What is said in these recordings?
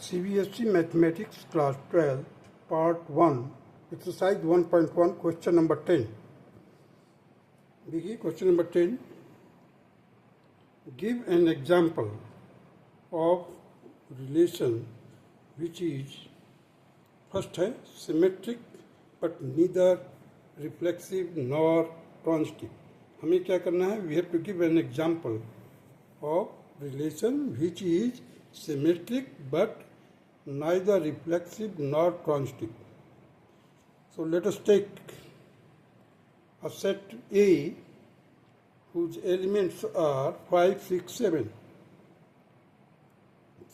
CBSE Mathematics Class 12 Part 1 Exercise 1.1 Question number 10. देखिए question number 10. Give an example of relation which is first है symmetric but neither reflexive nor transitive. हमें क्या करना है? We have to give an example of relation which is symmetric but neither reflexive nor transitive. So let us take a set A whose elements are 5, 6, 7.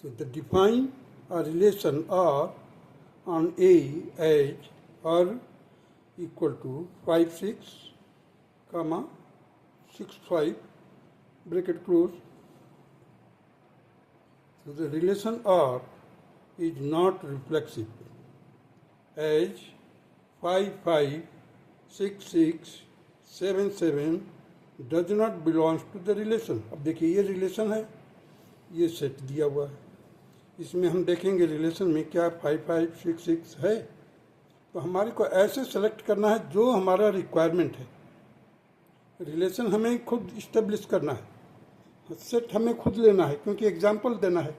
So the define a relation R on A as R equal to 5, 6, comma 6, 5, bracket close. So the relation R is not reflexive as 5, 5, 6, 6, 7, 7 does not belong to the relation. अब देखिए ये relation है, ये set दिया हुआ है, इसमें हम देखेंगे रिलेशन में क्या 5, 5, 6, 6 है. तो हमारे को ऐसे सेलेक्ट करना है जो हमारा रिक्वायरमेंट है. रिलेशन हमें खुद इस्टेब्लिश करना है, सेट हमें खुद लेना है क्योंकि एग्जाम्पल देना है.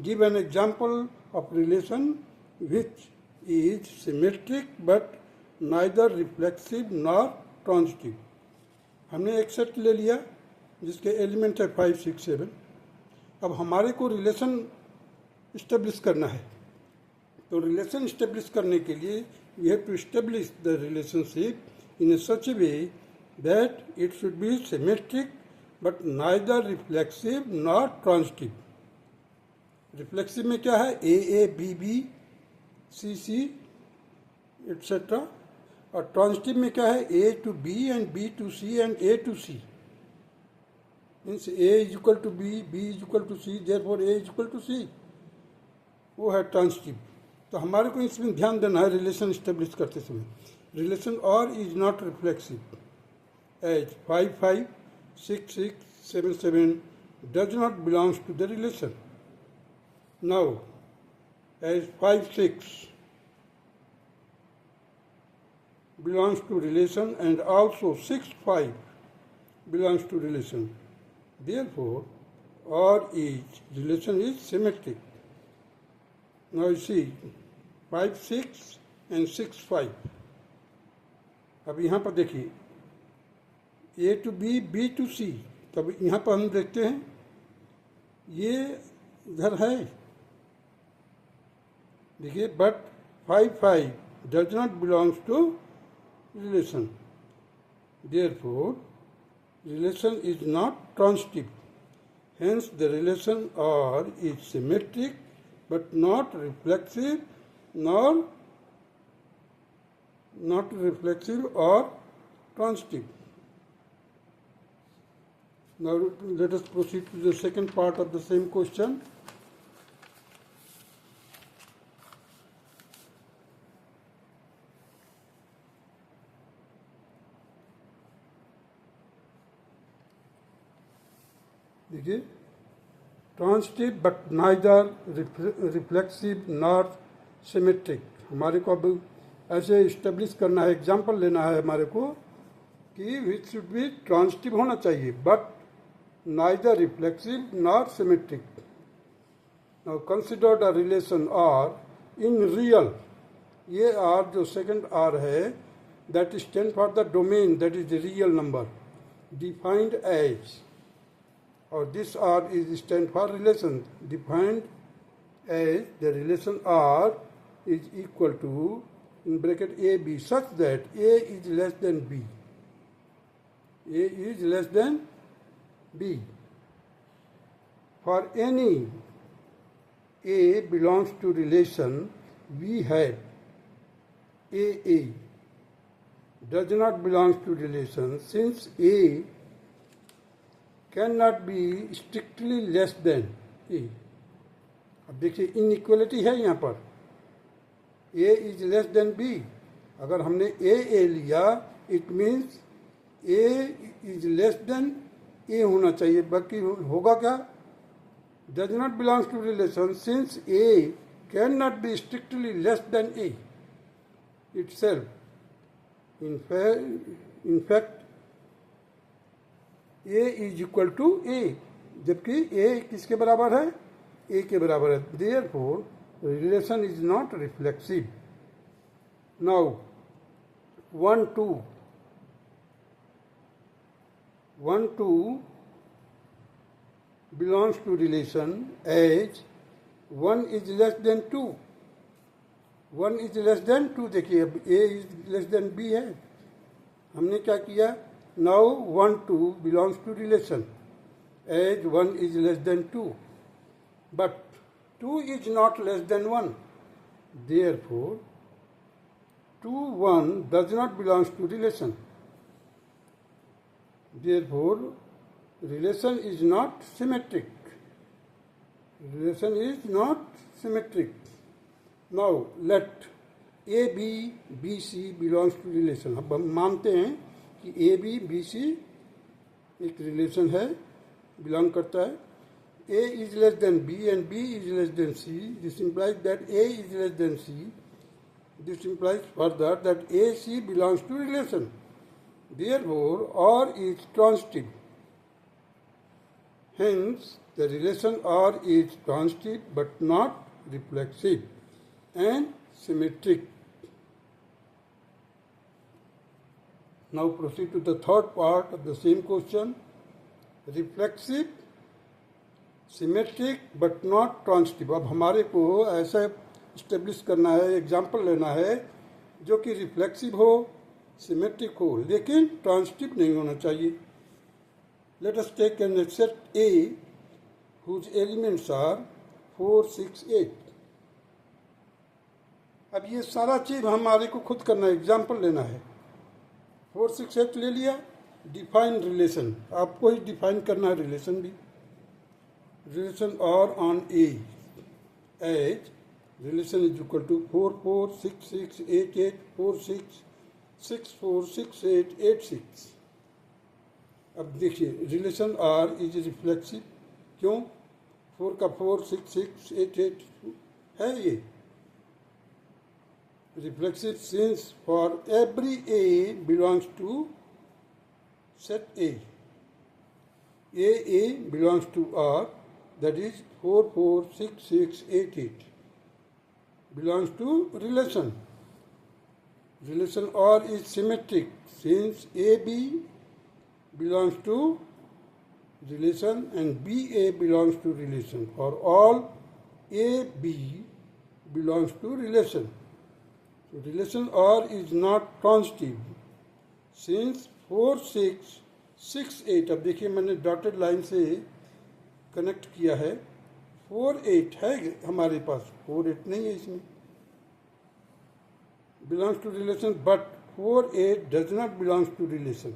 Give an example of relation which is symmetric but neither reflexive nor transitive. हमने एक सेट ले लिया जिसके एलिमेंट है 5, 6, 7. अब हमारे को रिलेशन इस्टेब्लिश करना है. तो रिलेशन इस्टेब्लिश करने के लिए we have to establish the relationship in such a way that it should be symmetric but neither reflexive nor transitive. Reflexive में क्या है? A B B C C et cetera. और ट्रांजिटिव में क्या है? A to B and B to C and A to C. Means A is equal to B, B is equal to C, therefore A is equal to C. वो है transitive. तो हमारे को इसमें ध्यान देना है रिलेशन इस्टेब्लिश करते समय. रिलेशन और is not reflexive as 5, 5, 6, 6, 7, 7 does not belongs to the relation. Now, as 5, 6 belongs to relation and also 6, 5 belongs to relation. Therefore, R is relation is symmetric. Now you see 5, 6 and 6, 5. अब यहाँ पर देखिए ए to B, B to सी. तब यहाँ पर हम देखते हैं ये इधर है, देखिए but 5, 5 does not belongs to relation. Therefore, relation is not transitive. Hence, the relation R is symmetric but not reflexive or transitive. Now let us proceed to the second part of the same question. देखिए transitive but neither reflexive nor symmetric. हमारे को अब ऐसे establish करना है, example लेना है हमारे को कि विच शुड बी ट्रांजिटिव होना चाहिए but neither reflexive nor symmetric. Now consider the relation R in real. ये आर जो सेकंड आर है that stand for the domain that is real number defined as. Or this R is stand for relation defined as the relation R is equal to in bracket A B such that A is less than B. A is less than B. For any A belongs to relation we have A does not belong to relation since A cannot be strictly less than A. अब देखिए inequality है यहाँ पर. A is less than B. अगर हमने A लिया it means A is less than A होना चाहिए. बाकी होगा क्या? Does not belongs to relation since A cannot be strictly less than A itself. In fact, A is equal to A, जबकि A किसके बराबर है? A के बराबर है. Therefore, relation is not reflexive. Now, 1, 2 belongs to relation as 1 is less than 2. 1 is less than 2. देखिए अब A is less than B है. हमने क्या किया? Now 1, 2 belongs to relation as 1 is less than 2. But 2 is not less than 1. Therefore, 2, 1 does not belong to relation. Therefore, relation is not symmetric. Relation is not symmetric. Now, let AB, BC belongs to relation. अब हम मानते हैं कि AB, BC एक relation है, belong करता है. A is less than B and B is less than C. This implies that A is less than C. This implies further that AC belongs to relation. Therefore, R is transitive. Hence, the relation R is transitive but not reflexive and symmetric. Now proceed to the third part of the same question. Reflexive, symmetric but not transitive. अब हमारे को ऐसा establish करना है, example लेना है जो कि रिफ्लेक्सिव हो, सिमेट्रिक हो, लेकिन ट्रांसिटिव नहीं होना चाहिए. Let us take an set A whose elements are 4, 6, 8. अब ये सारा चीज हमारे को खुद करना है, एग्जाम्पल लेना है. 4, 6, 8 ले लिया. डिफाइन रिलेशन, आपको ही डिफाइन करना है रिलेशन भी. Relation R on A as relation is equal to 4, 4, 6, 6, 8, 8, 4, 6, 6, 4, 6, 8, 8, 6. अब देखिए रिलेशन R इज रिफ्लेक्सिव. क्यों? 4 का 4, 6, 6, 8, 8 है ये reflexive since for every A belongs to set A. A belongs to R. That is 4, 4, 6, 6, 8, 8 belongs to relation. Relation R is symmetric since AB belongs to relation and BA belongs to relation. For all AB belongs to relation. So relation R is not transitive since 4, 6, 6, 8. अब देखिए मैंने dotted line से connect किया है. 4, 8 है हमारे पास, 4, 8 नहीं है इसमें. Belongs to relation but 4, 8 does not belongs to relation.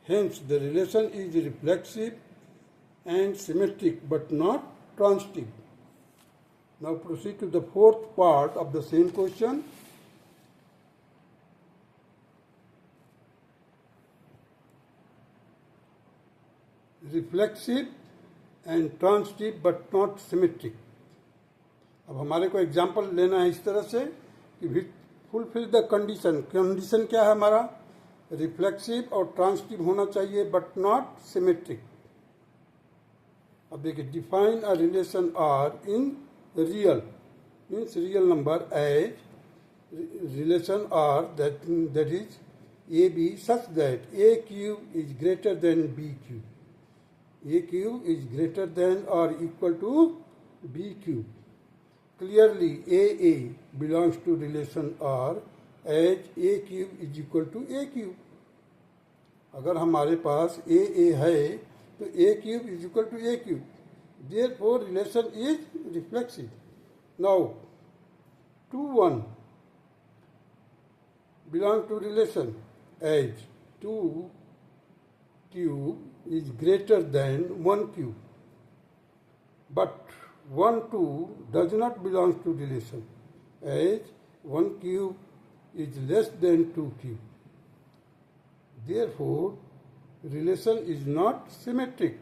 Hence the relation is reflexive and symmetric but not transitive. Now proceed to the fourth part of the same question. Reflexive and transitive but not symmetric. अब हमारे को example लेना है इस तरह से कि fulfil the condition. Condition क्या है हमारा? रिफ्लेक्सिव और ट्रांसिटिव होना चाहिए बट नॉट सिमेट्रिक. अब देखिए define a relation R in real means real number as relation R that is A B such that A cube is greater than B cube. A cube is greater than or equal to B cube. Clearly, AA belongs to relation R as A cube is equal to A cube. अगर हमारे पास AA है तो A cube is equal to A cube. Therefore, relation is reflexive. Now, 2, 1 belong to relation as 2 cube is greater than 1 cube. But 1, 2 does not belong to relation as 1 cube is less than 2 cube. Therefore, relation is not symmetric.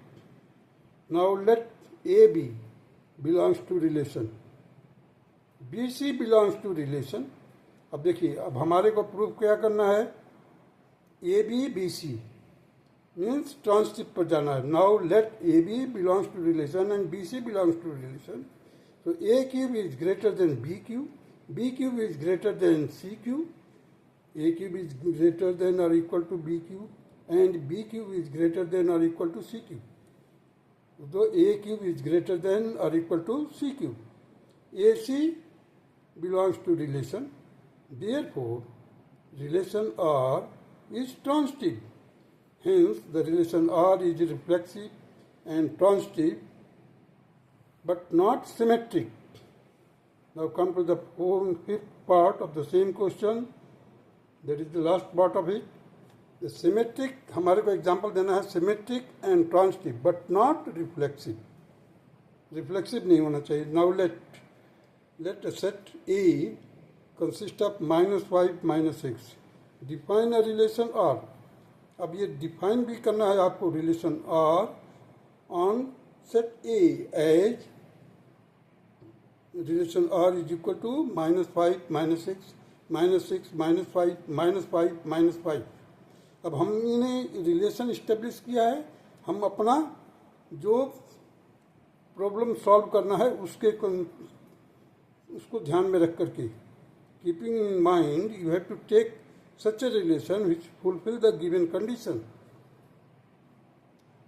Now let AB belongs to relation B C belongs to relation. अब देखिए, अब हमारे को proof क्या करना है, A B B C means transitive पर जाना है। Now let A B belongs to relation and B C belongs to relation. So A cube is greater than B cube, B cube is greater than C cube, A cube is greater than or equal to B cube, and B cube is greater than or equal to C cube. So A cube is greater than or equal to C cube. AC belongs to relation. Therefore, relation R is transitive. Hence, the relation R is reflexive and transitive, but not symmetric. Now come to the fifth part of the same question. That is the last part of it. The symmetric, हमारे को example देना है symmetric and transitive, but not reflexive. Reflexive नहीं होना चाहिए. Now let a set A consist of -5, -6. Define a relation R. अब ये define भी करना है आपको relation R on set A as relation R is equal to -5, -6, -6, -5, -5, -5. अब हमने रिलेशन इस्टेब्लिश किया है, हम अपना जो प्रॉब्लम सॉल्व करना है उसको ध्यान में रख करके, keeping in mind you have to take such a relation which fulfill the given condition.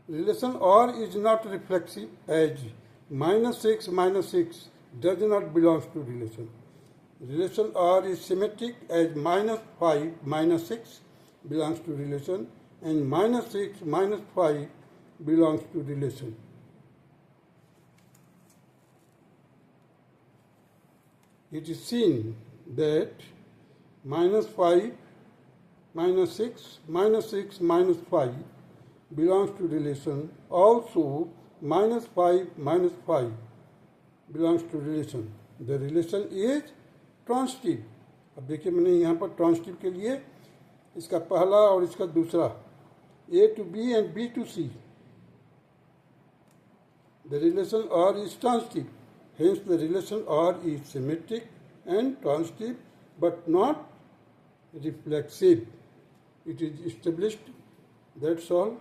Relation R is not reflexive as -6, -6 does not belong to relation. Relation R is symmetric as -5, -6 belongs to relation and -6, -5 belongs to relation. It is seen that -5, -6, -6, -5 belongs to relation. Also, -5, -5 belongs to relation. The relation is transitive. अब देखिए, मैंने यहाँ पर transitive के लिए इसका पहला और इसका दूसरा A to B and B to C. The relation R is transitive. Hence, the relation R is symmetric and transitive, but not reflexive. It is established. That's all.